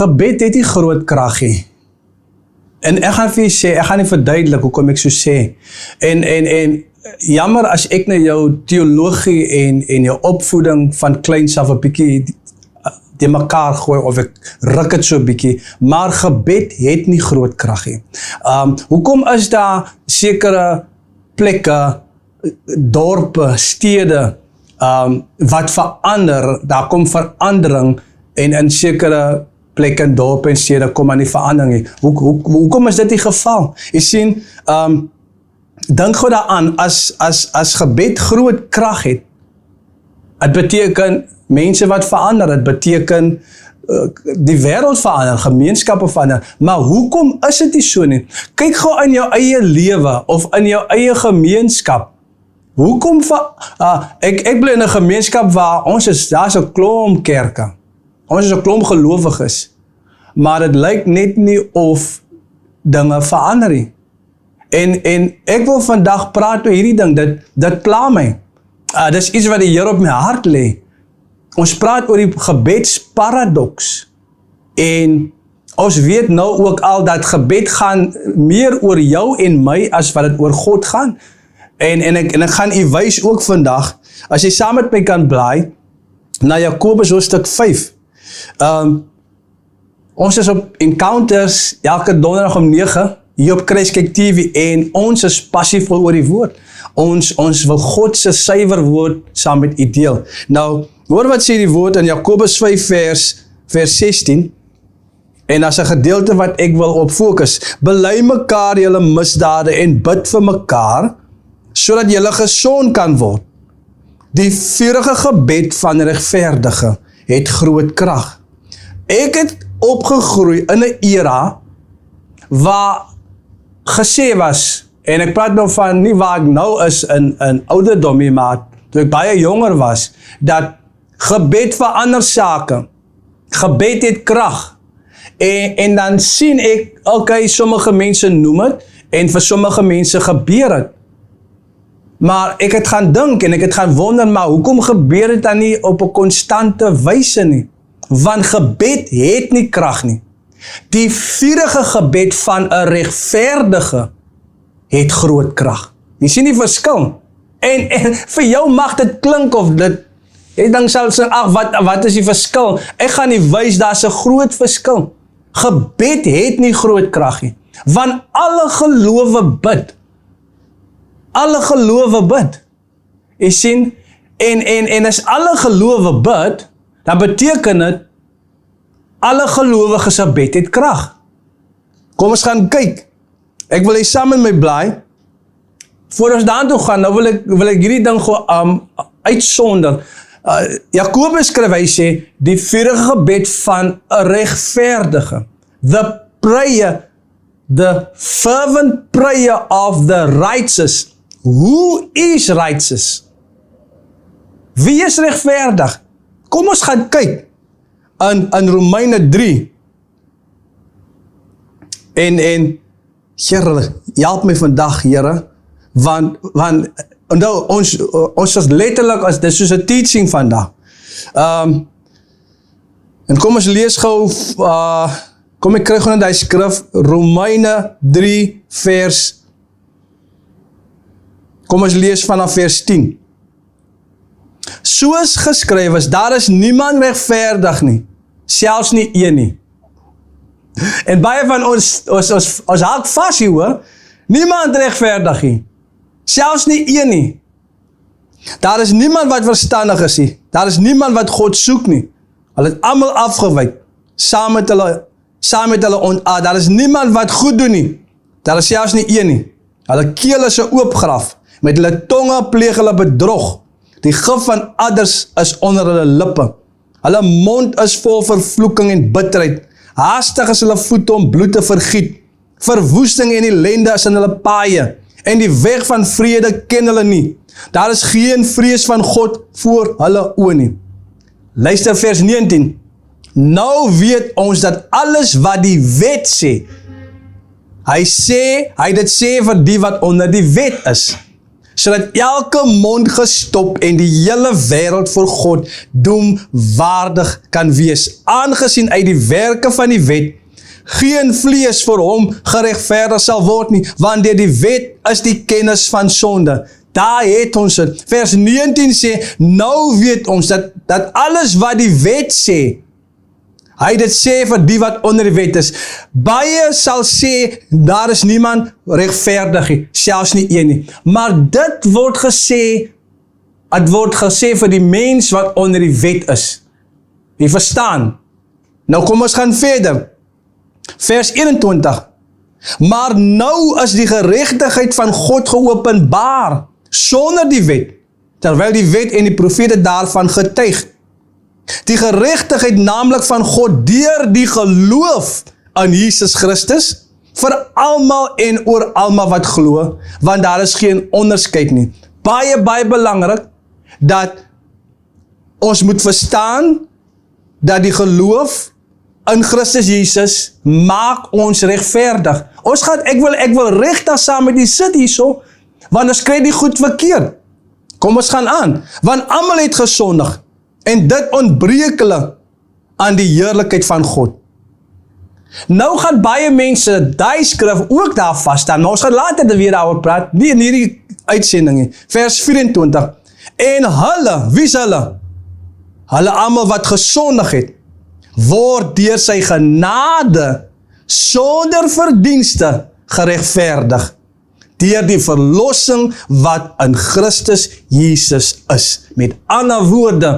gebed het nie groot krag nie. En ek gaan vir julle sê, ek gaan nie verduidelik hoekom ek so sê. En jammer as ek na jou teologie en jou opvoeding van kleins af 'n bietjie die mekaar gooi, of ek ruk het so 'n bietjie, maar gebed het nie groot krag nie. Hoekom is daar sekere plekke, dorpe, stede, wat verander, daar kom verandering, en in sekere plekke en dorpe en stede kom aan die verandering. Hoekom is dit die geval? Jy sien, dink gou daaraan, as gebed groot krag het, het beteken mense wat verander, het beteken die wêreld verander, gemeenskappe verander, maar hoekom is dit nie so nie? Kyk gou in jou eie lewe, of in jou eie gemeenskap, hoekom, ek bly in 'n gemeenskap waar daar is 'n klomp kerke, ons is 'n klomp gelowiges, maar dit lyk net nie of dinge verander nie. En ek wil vandag praat oor hierdie ding, dit pla my. Dis iets wat die Here op my hart lê. Ons praat oor die gebedsparadoks. En ons weet nou ook al dat gebed gaan meer oor jou en my as wat dit oor God gaan. En ek gaan u wys ook vandag, as jy saam met my kan blaai, na Jakobus hoofstuk 5. Ons is op Encounters, elke donderdag om 9, hier op Kruiskyk TV, en ons is passievol oor die woord. Ons wil God se suiwer woord saam met u deel. Nou, hoor wat sê die woord in Jakobus 5 vers 16, en as 'n gedeelte wat ek wil op fokus. Bely mekaar julle misdade en bid vir mekaar, sodat julle gesond kan word. Die vurige gebed van regverdige het groot krag. Ek het opgegroei in 'n era waar gesê was, en ek praat nou van nie waar ek nou is in ouderdom, maar toe ek baie jonger was, dat gebed verander sake. Gebed het krag. En dan sien ek, okay, sommige mense noem het, en vir sommige mense gebeur het. Maar ek het gaan dink, en ek het gaan wonder, maar hoekom gebeur dit dan nie op 'n konstante wyse nie? Want gebed het nie krag nie. Die vurige gebed van 'n regverdige het groot krag. Jy sien die verskil. En vir jou mag dit klink of dit, jy dink sal sê, ag, wat is die verskil? Ek gaan nie wys, daar's 'n groot verskil. Gebed het nie groot krag nie. Want alle gelowe bid. Alle gelowe bid. Jy sien, en as alle gelowe bid, dan beteken dit, alle gelowiges se gebed het krag. Kom ons gaan kyk. Ek wil hê saam met my blaai. Voor ons daartoe gaan, nou wil ek hierdie ding uitsonder. Jakobus skryf, hy sê, die vurige gebed van 'n regverdige. The fervent prayer of the righteous. Who is righteous? Wie is regverdig? Kom ons gaan kyk in Romeine 3. En Here, help my vandag, Here, want nou, ons is letterlik, as dit soos 'n teaching vandag. En kom ons lees gou, kom ek kry gewoon die skrif, Romeine 3 vers, kom ons lees vanaf vers 10. Soos geskryf is, daar is niemand regverdig nie, selfs nie een nie. En baie van ons hak vas hier, hoor, niemand regverdig nie, selfs nie een nie. Daar is niemand wat verstandig is nie, daar is niemand wat God soek nie. Hulle het almal afgewyk, saam met hulle ontaard. Daar is niemand wat goed doen nie, daar is selfs nie een nie. Hulle keel is 'n oopgraf, met hulle tonge pleeg hulle bedrog. Die gif van adders is onder hulle lippe. Hulle mond is vol vervloeking en bitterheid. Haastig is hulle voete om bloed te vergiet. Verwoesting en ellende is in hulle paaie. En die weg van vrede ken hulle nie. Daar is geen vrees van God voor hulle oë nie. Luister vers 19. Nou weet ons dat alles wat die wet sê, hy dit sê vir die wat onder die wet is, sodat elke mond gestop en die hele wêreld voor God doemwaardig kan wees, aangesien uit die werke van die wet geen vlees vir hom geregverdig sal word nie, want deur die wet is die kennis van sonde. Daar het ons het. Vers 19 sê, nou weet ons dat alles wat die wet sê, hy dit sê vir die wat onder die wet is. Baie sal sê, daar is niemand regverdig nie, selfs nie een nie. Maar dit word gesê vir die mens wat onder die wet is. Jy verstaan? Nou kom ons gaan verder. Vers 21. Maar nou is die geregtigheid van God geopenbaar, sonder die wet, terwyl die wet en die profete daarvan getuig. Die geregtigheid naamlik van God deur die geloof in Jesus Christus, vir almal en oor almal wat glo, want daar is geen onderskeid nie. Baie belangrik, dat ons moet verstaan, dat die geloof in Christus Jesus, maak ons regverdig. Ek wil regtig saam met die sit hierso, want ons kry die goed verkeerd. Kom ons gaan aan, want almal het gesondig, en dit ontbreek hulle aan die heerlikheid van God. Nou gaan baie mense die skrif ook daar vasstaan, maar ons gaan later weer daaroor praat, nie in hierdie uitsending nie. Vers 24, en hulle, wie is hulle? Hulle almal wat gesondig het, word deur sy genade, sonder verdienste, geregverdig, deur die verlossing wat in Christus Jesus is. Met ander woorde,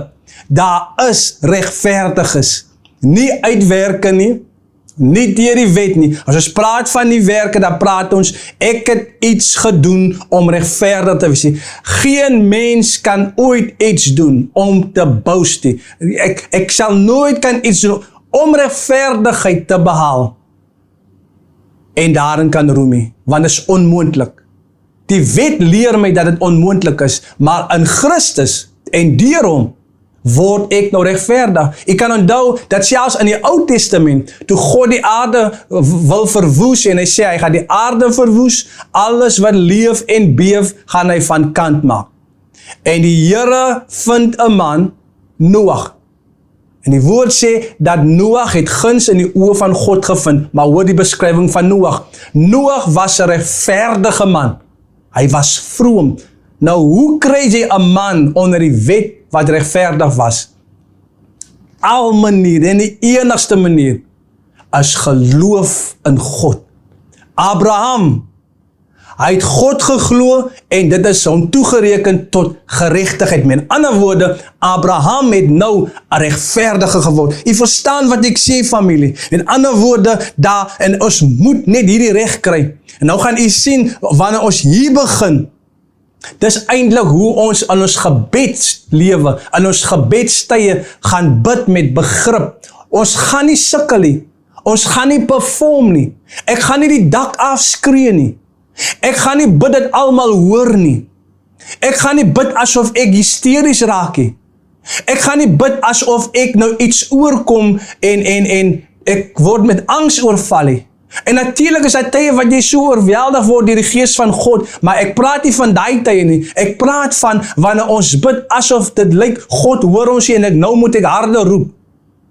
daar is regverdiges, nie uitwerke nie, nie deur die wet nie. As ons praat van die werke, dan praat ons, ek het iets gedoen om regverdig te wees. Geen mens kan ooit iets doen om te boast nie. Ek sal nooit kan iets doen om regverdigheid te behaal en daarin kan roem nie, want dit is onmoontlik. Die wet leer my dat dit onmoontlik is, maar in Christus en deur hom word ek nou regverdig. Ek kan onthou dat selfs in die Ou Testament, toe God die aarde wil verwoes, en hy sê, hy gaan die aarde verwoes, alles wat leef en beef, gaan hy van kant maak. En die Here vind 'n man, Noag. En die woord sê, dat Noag het guns in die oë van God gevind, maar hoor die beskrywing van Noag. Noag was 'n regverdige man. Hy was vroom. Nou, hoe kry jy 'n man onder die wet wat regverdig was? Al manier, en die enigste manier, is geloof in God. Abraham, hy het God geglo, en dit is hom toegereken tot geregtigheid. Met ander woorde, Abraham het nou 'n regverdige geword. Jy verstaan wat ek sê, familie. Met ander woorde, en ons moet net hierdie reg kry. En nou gaan jy sien, wanneer ons hier begin, dis eintlik hoe ons in ons gebedslewe, in ons gebedstye gaan bid met begrip. Ons gaan nie sukkel nie. Ons gaan nie perform nie. Ek gaan nie die dak afskree nie. Ek gaan nie bid dat almal hoor nie. Ek gaan nie bid asof ek hysteries raak nie. Ek gaan nie bid asof ek nou iets oorkom en ek word met angs oorval nie. En natuurlik is daar tye wat jy so oorweldig word deur die gees van God, maar ek praat nie van daai tye nie. Ek praat van wanneer ons bid asof dit lyk, God hoor ons nie, en nou moet ek harder roep.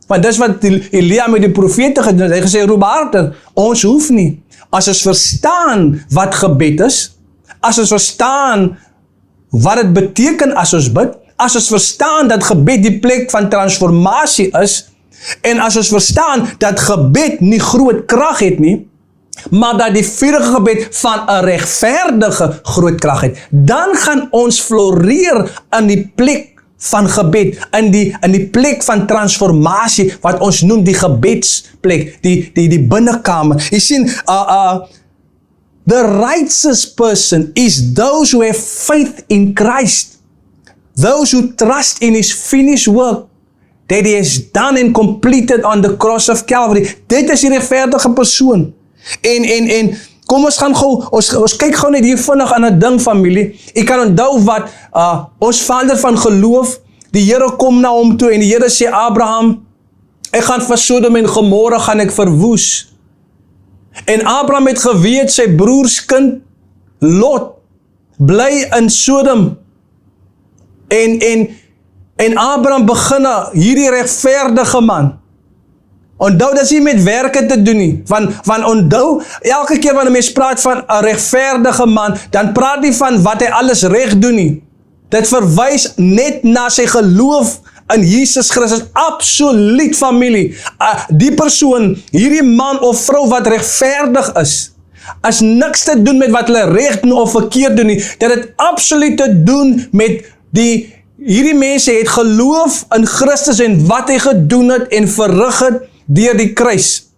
Want dis wat Elia met die profete gedoen het. Hy gesê, roep harder. Ons hoef nie. As ons verstaan wat gebed is, as ons verstaan wat dit beteken as ons bid, as ons verstaan dat gebed die plek van transformasie is, en as ons verstaan dat gebed nie groot krag het nie, maar dat die vurige gebed van 'n regverdige groot krag het, dan gaan ons floreer in die plek van gebed, in die plek van transformasie, wat ons noem die gebedsplek, die binnekamer. Jy sien, the righteous person is those who have faith in Christ, those who trust in his finished work, that he has done and completed on the cross of Calvary. Dit is die regverdige persoon. En kom ons gaan gou, ons kyk gou net hier vinnig aan 'n ding, familie. Ek kan onthou wat ons vader van geloof, die Here kom na hom toe en die Here sê, Abraham, ek gaan vir Sodom en Gomorra gaan ek verwoes. En Abraham het geweet sy broers kind Lot bly in Sodom. En Abraham beginne hierdie regverdige man. Onthou, dat is nie met werke te doen nie. Van onthou, elke keer wanneer mens praat van 'n regverdige man, dan praat nie van wat hy alles reg doen nie. Dit verwys net na sy geloof in Jesus Christus. Absoluut, familie. Die persoon, hierdie man of vrou wat regverdig is niks te doen met wat hulle reg doen of verkeerd doen nie. Dit het absoluut te doen met hierdie mense het geloof in Christus en wat hy gedoen het en verrig het deur die kruis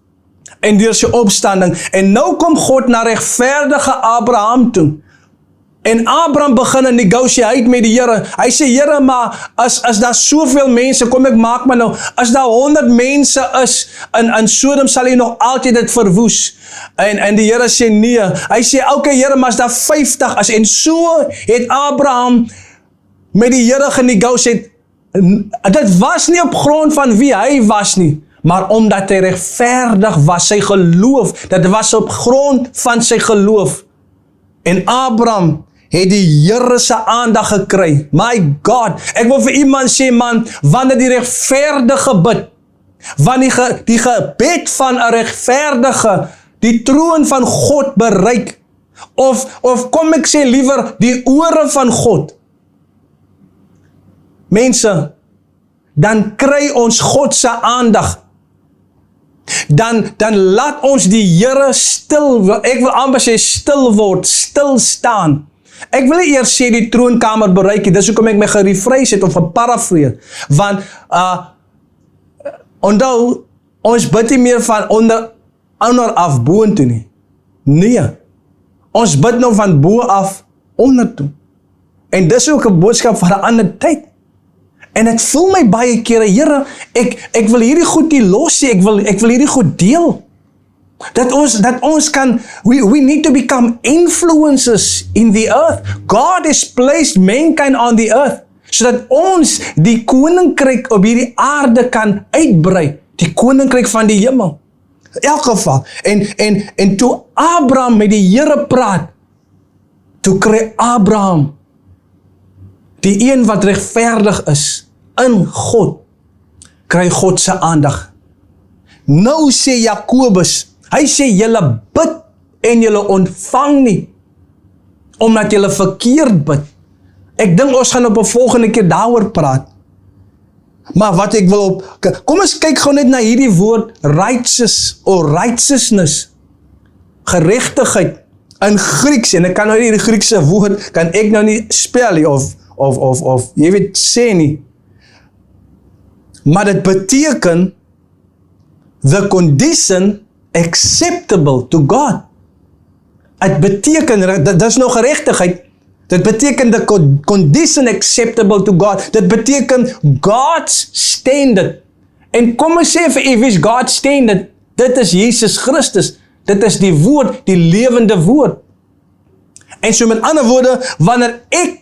en deur sy opstanding. En nou kom God na regverdige Abraham toe. En Abraham begin 'n negotiate met die Here. Hy sê, Here, maar as daar soveel mense, kom ek maak maar nou, as daar 100 mense is in Sodom, sal hy nog altyd dit verwoes. En die Here sê nee. Hy sê, okay Here, maar as daar 50 is. En so het Abraham met die Here genegotiate. Dit was nie op grond van wie hy was nie, maar omdat hy regverdig was, sy geloof. Dit was op grond van sy geloof. En Abraham het die Here se aandag gekry. My God, ek wil vir iemand sê, man, wanneer die regverdige bid, wanneer die gebed van 'n regverdige die troon van God bereik, of kom ek sê liewer, die ore van God, mense, dan kry ons God se aandag. Dan laat ons die Here stil, ek wil amper sê stil word, stil staan. Ek wil nie eers sê die troonkamer bereik nie, dis hoekom ek my gerephrase het of geparafreer, want onthou, ons bid nie meer van onder af boontoe nie. Nee, ons bid nou van bo af onder toe. En dis ook 'n boodskap van 'n ander tyd. En ek voel my baie kere, Here, ek wil hierdie goed nie los nie, ek wil hierdie goed deel. Dat ons kan, we need to become influencers in the earth. God has placed mankind on the earth, sodat ons die koninkryk op hierdie aarde kan uitbrei, die koninkryk van die hemel. In elk geval, en toe Abraham met die Here praat, toe kry Abraham, die een wat regverdig is in God, kry God se aandag. Nou sê Jakobus, hy sê julle bid en julle ontvang nie, omdat julle verkeerd bid. Ek dink ons gaan op 'n volgende keer daaroor praat. Maar wat ek wil kom ons kyk gou net na hierdie woord righteous of righteousness, geregtigheid in Grieks, en ek kan nou nie die Griekse woord, kan ek nou nie spel nie, of jy weet sê nie, maar dit beteken the condition acceptable to God. Het beteken, dat is nou geregtigheid, dit beteken the condition acceptable to God, dit beteken God's standard. En kom ons sê vir wie is God's standard? Dit is Jesus Christus, dit is die woord, die lewende woord. En so met ander woorde, wanneer ek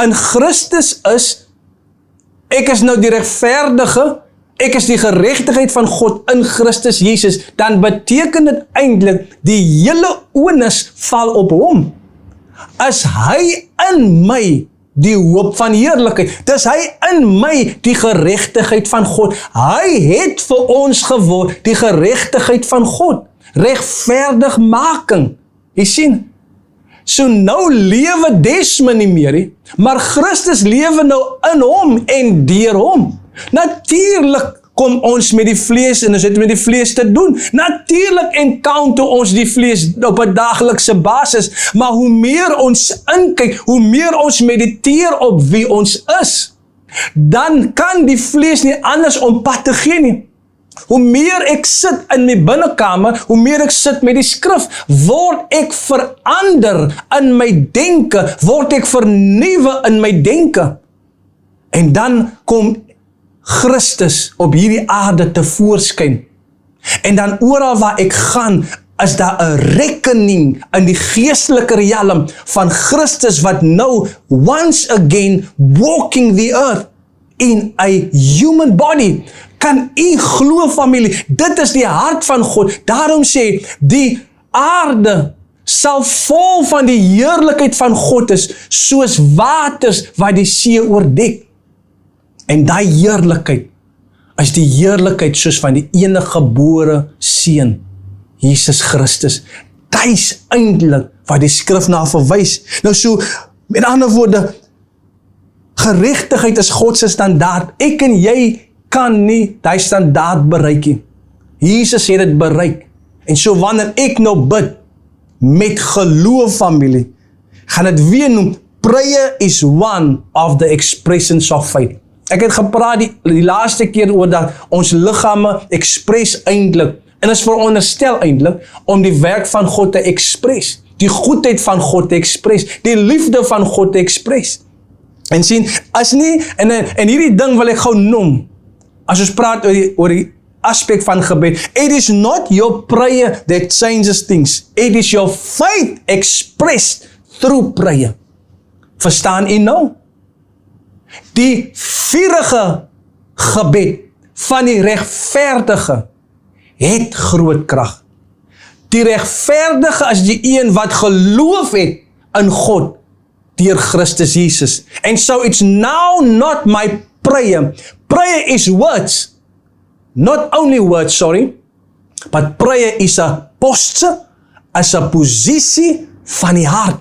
in Christus is, ek is nou die regverdige, ek is die geregtigheid van God in Christus Jesus, dan beteken dit eintlik die hele onus val op hom. Is hy in my die hoop van heerlikheid, dis hy in my die geregtigheid van God. Hy het vir ons geword die geregtigheid van God, regverdigmaking. Jy sien, so nou lewe Desmond nie meer, maar Christus lewe nou in hom en deur hom. Natuurlik kom ons met die vlees en ons het met die vlees te doen. Natuurlijk encounter ons die vlees op 'n daaglikse basis, maar hoe meer ons inkyk, hoe meer ons mediteer op wie ons is, dan kan die vlees nie anders om pad te gee nie. Hoe meer ek sit in my binnekamer, hoe meer ek sit met die skrif, word ek verander in my denke, word ek vernuwe in my denke. En dan kom Christus op hierdie aarde te voorskyn. En dan oral waar ek gaan, is daar 'n rekening in die geestelike realm van Christus wat nou once again walking the earth in a human body. Kan u glo, familie, dit is die hart van God. Daarom sê die aarde sal vol van die heerlikheid van God is, soos waters wat die see oordek. En daai heerlikheid is die heerlikheid soos van die enige gebore seun, Jesus Christus. Dit is eintlik wat die skrif na verwys. Nou so, met ander woorde, geregtigheid is God se standaard. Ek en jy kan nie die standaard bereik nie. Jesus het dit bereik. En so wanneer ek nou bid, met geloof familie, gaan dit weer noem, prayer is one of the expressions of faith. Ek het gepraat die laaste keer oor dat ons liggame express eintlik, en is veronderstel eintlik, om die werk van God te express, die goedheid van God te express, die liefde van God te express. En sien, as nie, en hierdie ding wil ek gou noem, as ons praat oor die aspek van gebed, it is not your prayer that changes things, it is your faith expressed through prayer. Verstaan u nou? Die vurige gebed van die regverdige het groot krag. Die regverdige is die een wat geloof het in God deur Christus Jesus. And so it's now not my prayer. Prayer is words. Not only words, sorry, but prayer is a posture, is 'n posisie van die hart.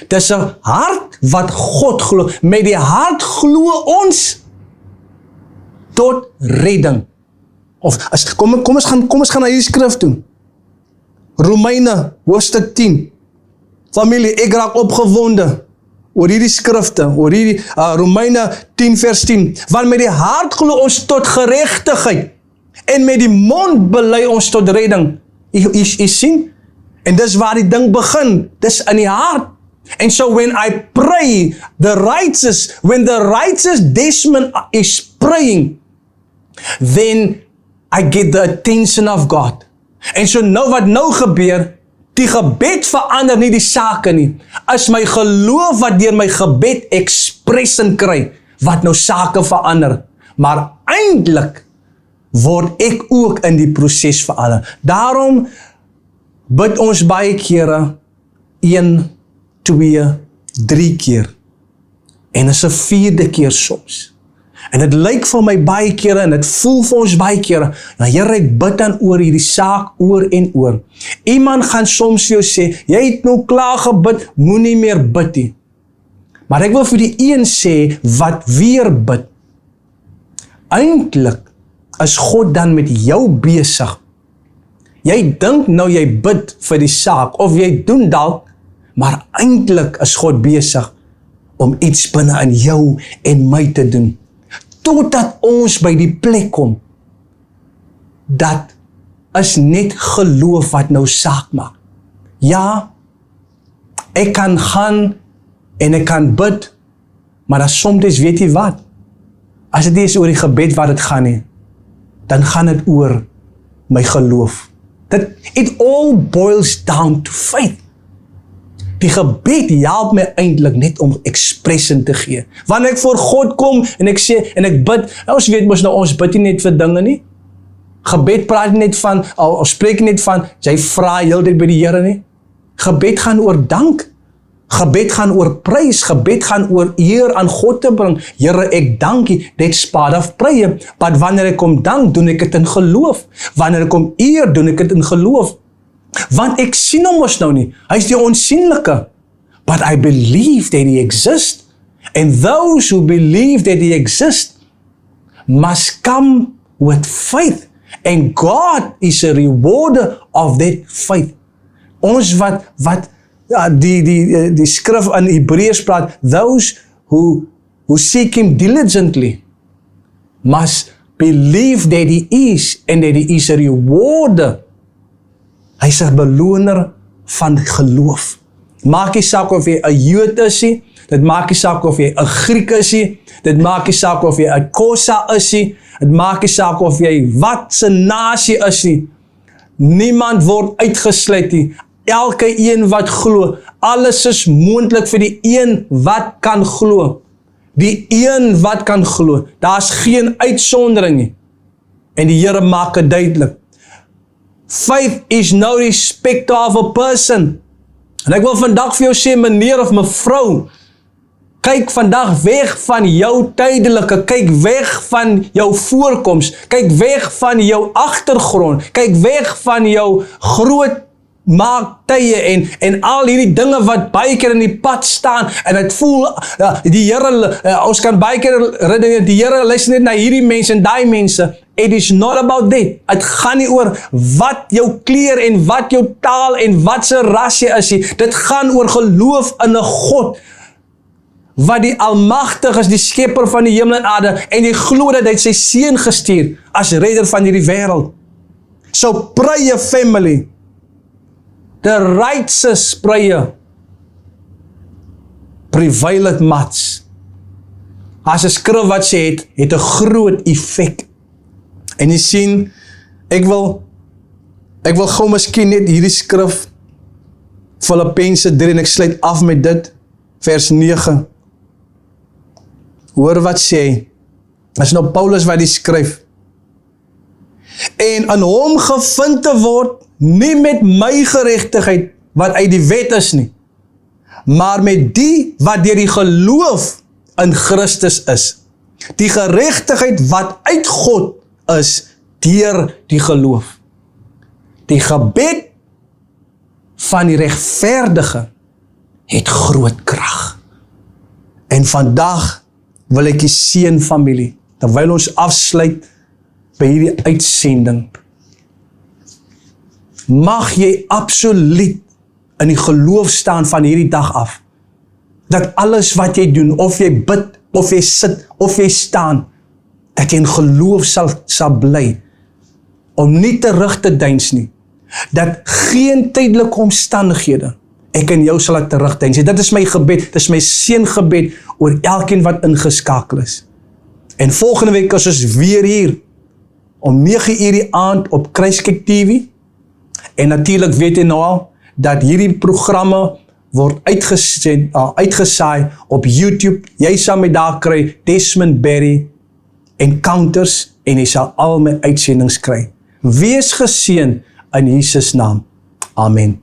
Dis 'n hart wat God glo. Met die hart glo ons tot redding. Of kom ons gaan na hierdie skrif toe. Romeine hoofstuk 10. Familie, ek raak opgewonde oor hierdie skrifte, oor hierdie Romeine 10 vers 10. Want met die hart glo ons tot geregtigheid en met die mond bely ons tot redding. U sien? En dis waar die ding begin. Dis in die hart. And so when I pray, when the righteous Desmond is praying, then I get the attention of God. En so nou wat nou gebeur, die gebed verander nie die sake nie. As my geloof wat deur my gebed expression kry, wat nou sake verander. Maar eintlik word ek ook in die proses verander. Daarom bid ons baie kere 1, 2, 3 keer. En is 'n 4de keer soms. En dit lyk vir my baie kere, en dit voel vir ons baie kere, nou Here, ek bid dan oor hierdie saak oor en oor. Iemand gaan soms vir jou sê, jy het nou klaar gebid, moenie meer bid nie. Maar ek wil vir die een sê, wat weer bid. Eintlik is God dan met jou besig. Jy dink nou jy bid vir die saak, of jy doen dalk, maar eintlik is God besig om iets binne in jou en my te doen. Totdat ons by die plek kom, dat is net geloof wat nou saak maak. Ja, ek kan gaan en ek kan bid, maar as soms weet jy wat, as dit is oor die gebed wat dit gaan nie, dan gaan dit oor my geloof. It all boils down to faith. Die gebed help my eintlik net om expression te gee. Wanneer ek voor God kom en ek sê, en ek bid, ons weet mos nou, ons bid nie net vir dinge nie. Gebed praat net van, ons spreek net van, jy vra heel dit by die Here nie. Gebed gaan oor dank. Gebed gaan oor prys. Gebed gaan oor eer aan God te bring. Here, ek dank U, that's part of prayer. Maar wanneer ek kom dank, doen ek dit in geloof. Wanneer ek kom eer, doen ek dit in geloof. Want ek sien hom mos nou nie. Hy is die onsienlike. But I believe that He exists. And those who believe that He exists must come with faith. And God is a rewarder of that faith. Ons wat die skrif in Hebreërs praat, those who seek Him diligently must believe that He is, and that He is a rewarder. Hy is 'n beloner van geloof. Maak nie saak of jy 'n Jood is nie, dit maak nie saak of jy 'n Griek is nie, dit maak nie saak of jy 'n Xhosa is nie, dit maak nie saak of jy wat se nasie is nie. Niemand word uitgesluit nie. Elke een wat glo, alles is moontlik vir die een wat kan glo. Die een wat kan glo. Daar's geen uitsondering nie. En die Here maak dit duidelik. Faith is no respecter of a person. En ek wil vandag vir jou sê, meneer of mevrou, kyk vandag weg van jou tydelike, kyk weg van jou voorkoms, kyk weg van jou agtergrond, kyk weg van jou groot maaktye en al hierdie dinge wat baie keer in die pad staan en het voel, die Here, ons kan baie keer redeneer, die Here luister net na hierdie mense en daai mense. It is not about that. Het gaan nie oor wat jou kleur en wat jou taal en wat se ras jy is nie. Dit gaan oor geloof in 'n God wat die almagtig is, die skepper van die hemel en aarde, en jy glo dat hy sy seun gestuur as redder van hierdie wêreld. So pray family. The righteous prayer prevaileth much. As 'n skrif wat sê het 'n groot effek. En jy sien, ek wil gou miskien net hierdie skrif Filippense 3 en ek sluit af met dit, vers 9. Hoor wat sê hy. Dit is nou Paulus wat die skryf. En in hom gevind te word, nie met my geregtigheid wat uit die wet is nie, maar met die wat deur die geloof in Christus is. Die geregtigheid wat uit God is deur die geloof. Die gebed van die regverdige het groot krag. En vandag wil ek die seën familie, terwyl ons afsluit by hierdie uitsending, mag jy absoluut in die geloof staan van hierdie dag af, dat alles wat jy doen, of jy bid, of jy sit, of jy staan, dat jy in geloof sal bly, om nie terug te deins nie, dat geen tydelike omstandighede, ek en jou sal ek terugdeins. Dit is my gebed, dit is my seëngebed oor elkeen wat ingeskakel is. En volgende week is ons weer hier, om 9:00 die aand op Kruiskyk TV, en natuurlijk weet jy nou al, dat hierdie programme word uitgesaai op YouTube. Jy sal my daar kry, Desmond Berry Encounters, en jy sal al my uitsendings kry. Wees geseën in Jesus naam. Amen.